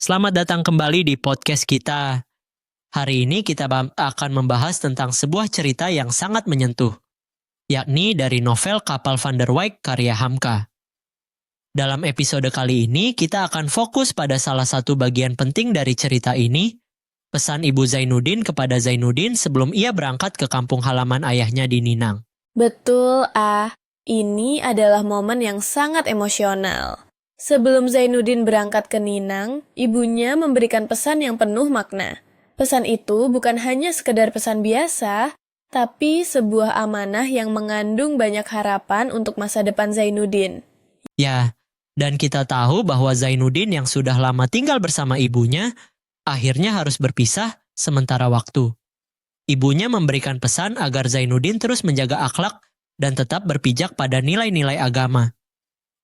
Selamat datang kembali di podcast kita. Hari ini kita akan membahas tentang sebuah cerita yang sangat menyentuh, yakni dari novel Kapal Van der Wijk karya Hamka. Dalam episode kali ini, kita akan fokus pada salah satu bagian penting dari cerita ini, pesan Ibu Zainuddin kepada Zainuddin sebelum ia berangkat ke kampung halaman ayahnya di Ninang. Betul, ini adalah momen yang sangat emosional. Sebelum Zainuddin berangkat ke Ninang, ibunya memberikan pesan yang penuh makna. Pesan itu bukan hanya sekedar pesan biasa, tapi sebuah amanah yang mengandung banyak harapan untuk masa depan Zainuddin. Ya, dan kita tahu bahwa Zainuddin yang sudah lama tinggal bersama ibunya, akhirnya harus berpisah sementara waktu. Ibunya memberikan pesan agar Zainuddin terus menjaga akhlak dan tetap berpijak pada nilai-nilai agama.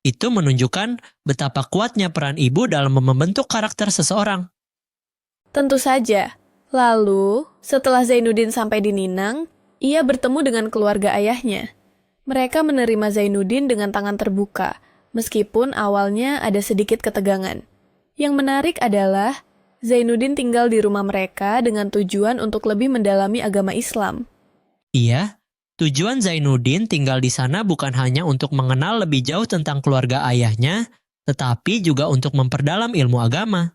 Itu menunjukkan betapa kuatnya peran ibu dalam membentuk karakter seseorang. Tentu saja. Lalu, setelah Zainuddin sampai di Ninang, ia bertemu dengan keluarga ayahnya. Mereka menerima Zainuddin dengan tangan terbuka, meskipun awalnya ada sedikit ketegangan. Yang menarik adalah, Zainuddin tinggal di rumah mereka dengan tujuan untuk lebih mendalami agama Islam. Iya, tujuan Zainuddin tinggal di sana bukan hanya untuk mengenal lebih jauh tentang keluarga ayahnya, tetapi juga untuk memperdalam ilmu agama.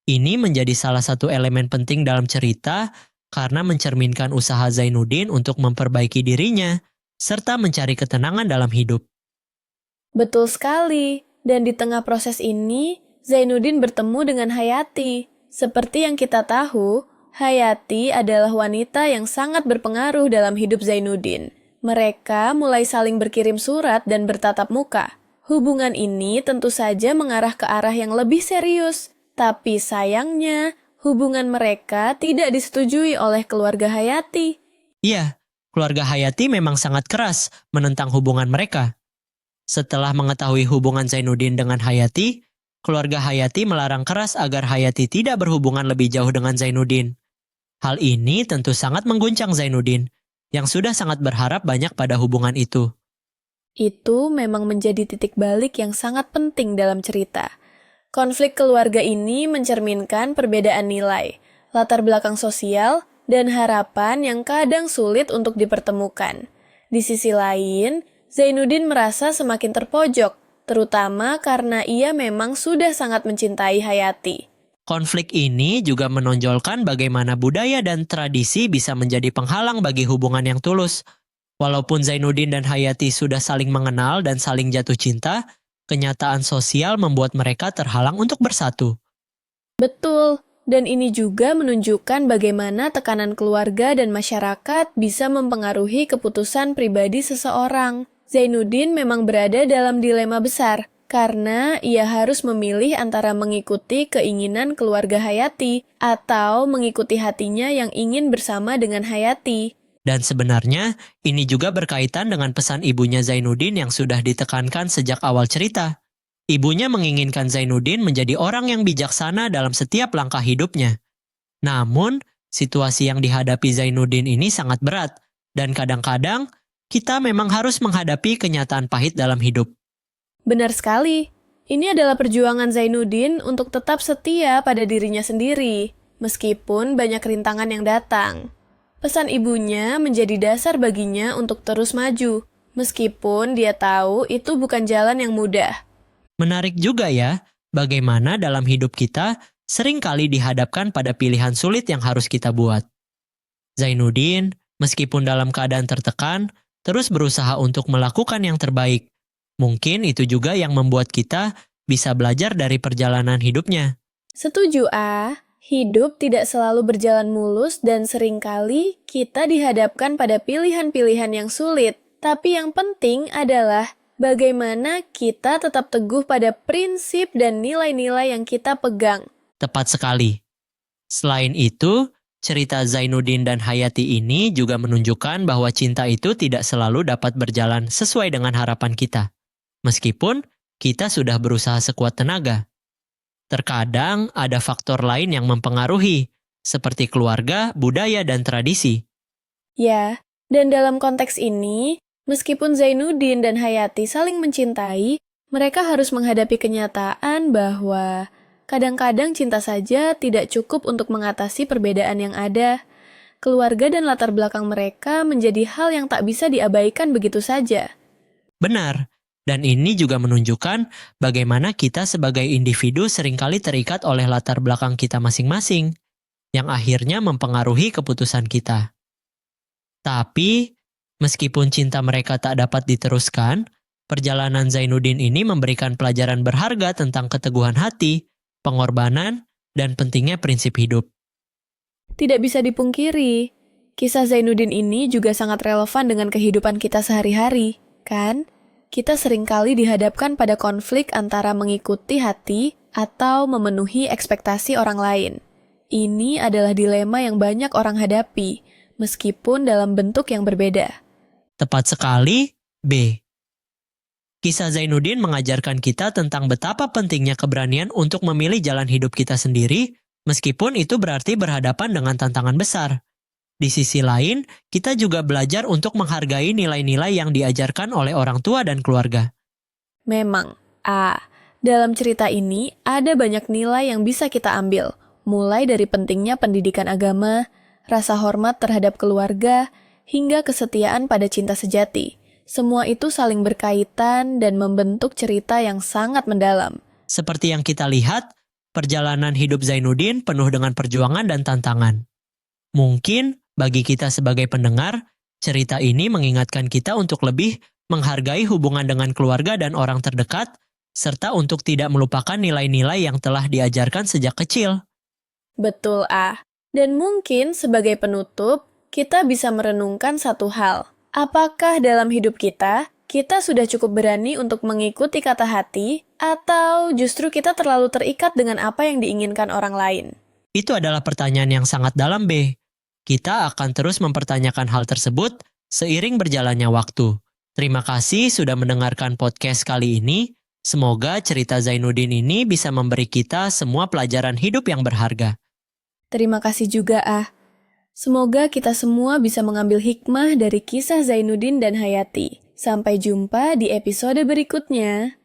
Ini menjadi salah satu elemen penting dalam cerita karena mencerminkan usaha Zainuddin untuk memperbaiki dirinya, serta mencari ketenangan dalam hidup. Betul sekali, dan di tengah proses ini, Zainuddin bertemu dengan Hayati. Seperti yang kita tahu, Hayati adalah wanita yang sangat berpengaruh dalam hidup Zainuddin. Mereka mulai saling berkirim surat dan bertatap muka. Hubungan ini tentu saja mengarah ke arah yang lebih serius. Tapi sayangnya, hubungan mereka tidak disetujui oleh keluarga Hayati. Iya, keluarga Hayati memang sangat keras menentang hubungan mereka. Setelah mengetahui hubungan Zainuddin dengan Hayati, keluarga Hayati melarang keras agar Hayati tidak berhubungan lebih jauh dengan Zainuddin. Hal ini tentu sangat mengguncang Zainuddin, yang sudah sangat berharap banyak pada hubungan itu. Itu memang menjadi titik balik yang sangat penting dalam cerita. Konflik keluarga ini mencerminkan perbedaan nilai, latar belakang sosial, dan harapan yang kadang sulit untuk dipertemukan. Di sisi lain, Zainuddin merasa semakin terpojok, terutama karena ia memang sudah sangat mencintai Hayati. Konflik ini juga menonjolkan bagaimana budaya dan tradisi bisa menjadi penghalang bagi hubungan yang tulus. Walaupun Zainuddin dan Hayati sudah saling mengenal dan saling jatuh cinta, kenyataan sosial membuat mereka terhalang untuk bersatu. Betul, dan ini juga menunjukkan bagaimana tekanan keluarga dan masyarakat bisa mempengaruhi keputusan pribadi seseorang. Zainuddin memang berada dalam dilema besar, karena ia harus memilih antara mengikuti keinginan keluarga Hayati atau mengikuti hatinya yang ingin bersama dengan Hayati. Dan sebenarnya, ini juga berkaitan dengan pesan ibunya Zainuddin yang sudah ditekankan sejak awal cerita. Ibunya menginginkan Zainuddin menjadi orang yang bijaksana dalam setiap langkah hidupnya. Namun, situasi yang dihadapi Zainuddin ini sangat berat, dan kadang-kadang kita memang harus menghadapi kenyataan pahit dalam hidup. Benar sekali. Ini adalah perjuangan Zainuddin untuk tetap setia pada dirinya sendiri, meskipun banyak rintangan yang datang. Pesan ibunya menjadi dasar baginya untuk terus maju, meskipun dia tahu itu bukan jalan yang mudah. Menarik juga ya, bagaimana dalam hidup kita seringkali dihadapkan pada pilihan sulit yang harus kita buat. Zainuddin, meskipun dalam keadaan tertekan, terus berusaha untuk melakukan yang terbaik. Mungkin itu juga yang membuat kita bisa belajar dari perjalanan hidupnya. Setuju, Hidup tidak selalu berjalan mulus dan seringkali kita dihadapkan pada pilihan-pilihan yang sulit. Tapi yang penting adalah bagaimana kita tetap teguh pada prinsip dan nilai-nilai yang kita pegang. Tepat sekali. Selain itu, cerita Zainuddin dan Hayati ini juga menunjukkan bahwa cinta itu tidak selalu dapat berjalan sesuai dengan harapan kita. Meskipun kita sudah berusaha sekuat tenaga. Terkadang ada faktor lain yang mempengaruhi, seperti keluarga, budaya, dan tradisi. Ya, dan dalam konteks ini, meskipun Zainuddin dan Hayati saling mencintai, mereka harus menghadapi kenyataan bahwa Kadang-kadang cinta saja tidak cukup untuk mengatasi perbedaan yang ada. Keluarga dan latar belakang mereka menjadi hal yang tak bisa diabaikan begitu saja. Benar, dan ini juga menunjukkan bagaimana kita sebagai individu seringkali terikat oleh latar belakang kita masing-masing, yang akhirnya mempengaruhi keputusan kita. Tapi, meskipun cinta mereka tak dapat diteruskan, perjalanan Zainuddin ini memberikan pelajaran berharga tentang keteguhan hati, pengorbanan, dan pentingnya prinsip hidup. Tidak bisa dipungkiri, kisah Zainuddin ini juga sangat relevan dengan kehidupan kita sehari-hari, kan? Kita seringkali dihadapkan pada konflik antara mengikuti hati atau memenuhi ekspektasi orang lain. Ini adalah dilema yang banyak orang hadapi, meskipun dalam bentuk yang berbeda. Tepat sekali, B. Kisah Zainuddin mengajarkan kita tentang betapa pentingnya keberanian untuk memilih jalan hidup kita sendiri, meskipun itu berarti berhadapan dengan tantangan besar. Di sisi lain, kita juga belajar untuk menghargai nilai-nilai yang diajarkan oleh orang tua dan keluarga. Memang, dalam cerita ini ada banyak nilai yang bisa kita ambil, mulai dari pentingnya pendidikan agama, rasa hormat terhadap keluarga, hingga kesetiaan pada cinta sejati. Semua itu saling berkaitan dan membentuk cerita yang sangat mendalam. Seperti yang kita lihat, perjalanan hidup Zainuddin penuh dengan perjuangan dan tantangan. Mungkin, bagi kita sebagai pendengar, cerita ini mengingatkan kita untuk lebih menghargai hubungan dengan keluarga dan orang terdekat, serta untuk tidak melupakan nilai-nilai yang telah diajarkan sejak kecil. Betul, Dan mungkin sebagai penutup, kita bisa merenungkan satu hal. Apakah dalam hidup kita sudah cukup berani untuk mengikuti kata hati, atau justru kita terlalu terikat dengan apa yang diinginkan orang lain? Itu adalah pertanyaan yang sangat dalam, B. Kita akan terus mempertanyakan hal tersebut seiring berjalannya waktu. Terima kasih sudah mendengarkan podcast kali ini. Semoga cerita Zainuddin ini bisa memberi kita semua pelajaran hidup yang berharga. Terima kasih juga, Semoga kita semua bisa mengambil hikmah dari kisah Zainuddin dan Hayati. Sampai jumpa di episode berikutnya.